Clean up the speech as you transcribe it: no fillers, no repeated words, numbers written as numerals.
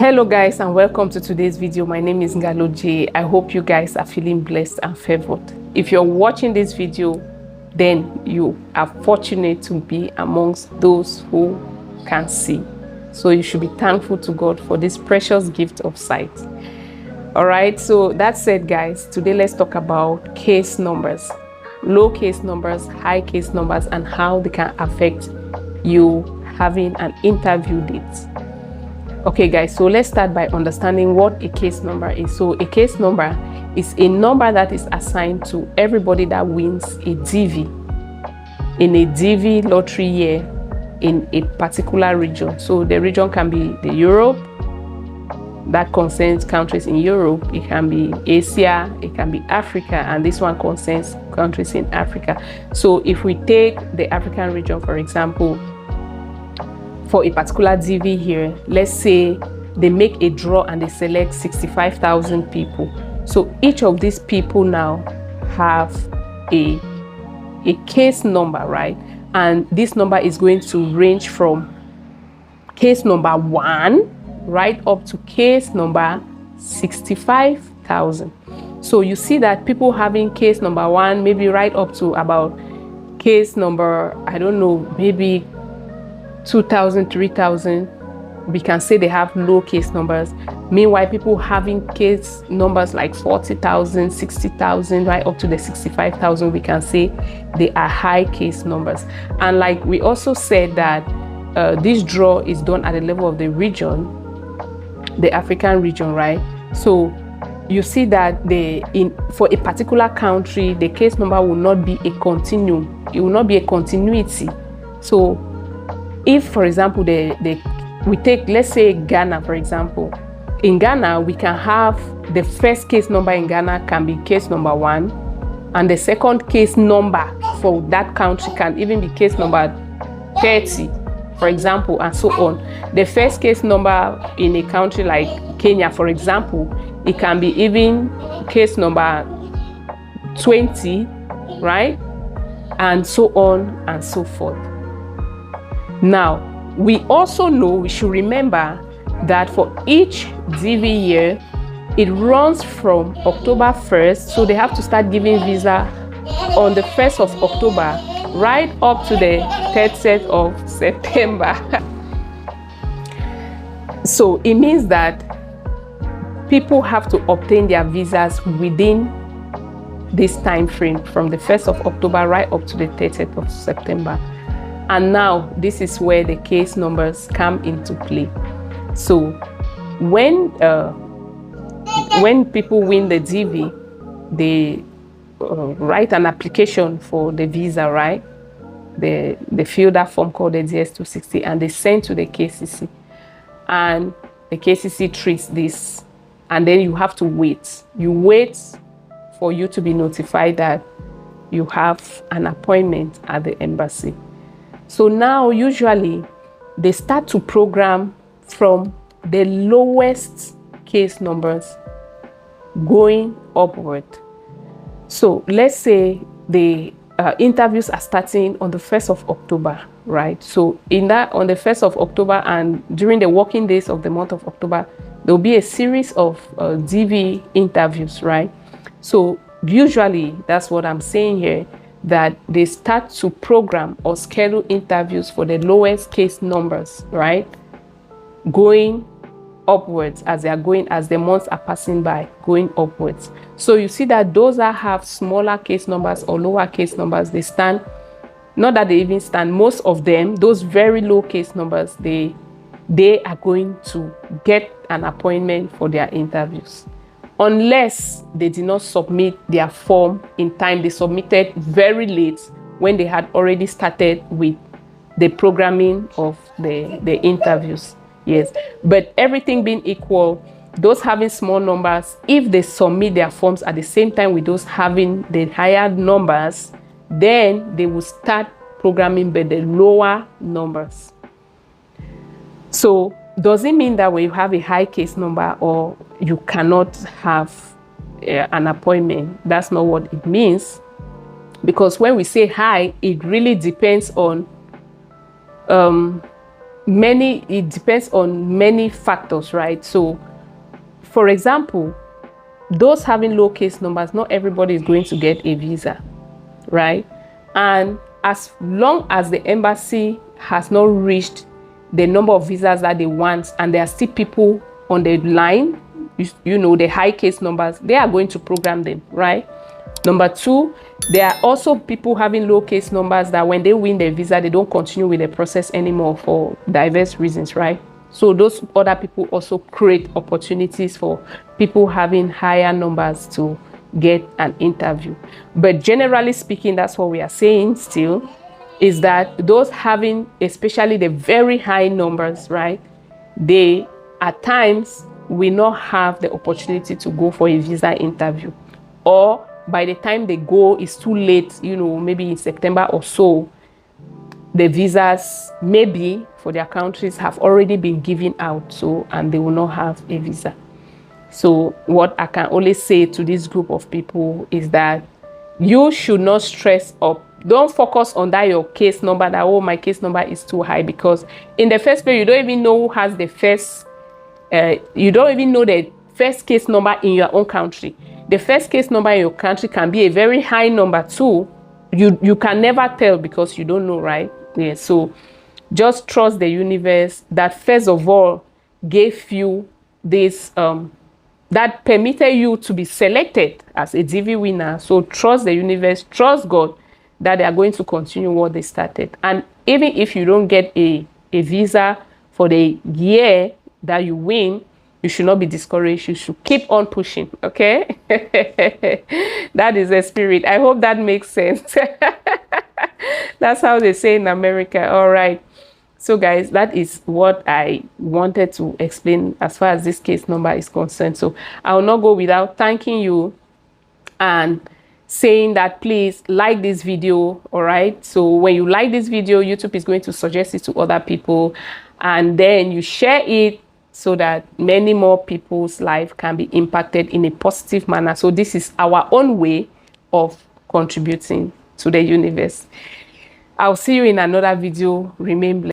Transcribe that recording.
Hello guys, and welcome to today's video. My name is Ngalo J. I hope you guys are feeling blessed and favored. If you're watching this video, then you are fortunate to be amongst those who can see. So you should be thankful to God for this precious gift of sight. All right, so that said guys, today let's talk about case numbers. Low case numbers, high case numbers, and how they can affect you having an interview date. Okay guys, so let's start by understanding what a case number is. So a case number is a number that is assigned to everybody that wins a DV in a DV lottery year in a particular region. So the region can be the Europe, that concerns countries in Europe. It can be Asia, it can be Africa, and this one concerns countries in Africa. So if we take the African region, for example, for a particular DV here, let's say they make a draw and they select 65,000 people. So each of these people now have a case number, right? And this number is going to range from case number 1 right up to case number 65,000. So you see that people having case number 1, maybe right up to about case number, I don't know, maybe 2,000, 3,000, we can say they have low case numbers. Meanwhile, people having case numbers like 40,000, 60,000, right up to the 65,000, we can say they are high case numbers. And like we also said that this draw is done at the level of the region, the African region, right? So you see that for a particular country, the case number will not be a continuum. It will not be a continuity. So if, for example, we take, let's say Ghana, for example. In Ghana, we can have the first case number in Ghana can be case number 1, and the second case number for that country can even be case number 30, for example, and so on. The first case number in a country like Kenya, for example, it can be even case number 20, right? And so on and so forth. Now, we also know, we should remember that for each DV year, it runs from October 1st. So they have to start giving visa on the 1st of October, right up to the 30th of September. So it means that people have to obtain their visas within this time frame from the 1st of October right up to the 30th of September. And now this is where the case numbers come into play. So when people win the DV, they write an application for the visa, right? They fill that form called the DS-260 and they send to the KCC. And the KCC treats this, and then you have to wait. You wait for you to be notified that you have an appointment at the embassy. So now usually they start to program from the lowest case numbers going upward. So let's say the interviews are starting on the 1st of October, right? So on the 1st of October and during the working days of the month of October, there will be a series of DV interviews, right? So usually that's what I'm saying here, that they start to program or schedule interviews for the lowest case numbers, right? Going upwards as the months are passing by, going upwards. So you see that those that have smaller case numbers or lower case numbers, they stand, not that they even stand, most of them, those very low case numbers, they are going to get an appointment for their interviews. Unless they did not submit their form in time. They submitted very late when they had already started with the programming of the interviews. Yes, but everything being equal, those having small numbers, if they submit their forms at the same time with those having the higher numbers, then they will start programming by the lower numbers. So does it mean that when you have a high case number or you cannot have an appointment? That's not what it means. Because when we say high, it really depends on it depends on many factors, right? So for example, those having low case numbers, not everybody is going to get a visa, right? And as long as the embassy has not reached the number of visas that they want, and there are still people on the line, you know, the high case numbers, they are going to program them, right? Number two, there are also people having low case numbers that when they win their visa, they don't continue with the process anymore for diverse reasons, right? So those other people also create opportunities for people having higher numbers to get an interview. But generally speaking, that's what we are saying still, is that those having especially the very high numbers, right, they at times will not have the opportunity to go for a visa interview, or by the time they go, it's too late, you know, maybe in September or so, the visas maybe for their countries have already been given out, so, and they will not have a visa. So what I can only say to this group of people is that you should not stress up. Don't focus on that your case number, that, oh, my case number is too high, because in the first place, you don't even know who has the first, you don't even know the first case number in your own country. The first case number in your country can be a very high number too. You can never tell because you don't know, right? Yeah, so just trust the universe that first of all gave you this, that permitted you to be selected as a DV winner. So trust the universe, trust God that they are going to continue what they started. And even if you don't get a visa for the year that you win, you should not be discouraged. You should keep on pushing, okay? That is the spirit. I hope that makes sense. That's how they say in America. All right. So guys, that is what I wanted to explain as far as this case number is concerned. So I will not go without thanking you and saying that please like this video. All right. So when you like this video, YouTube is going to suggest it to other people, and then you share it so that many more people's life can be impacted in a positive manner. So this is our own way of contributing to the universe. I'll see you in another video. Remain blessed.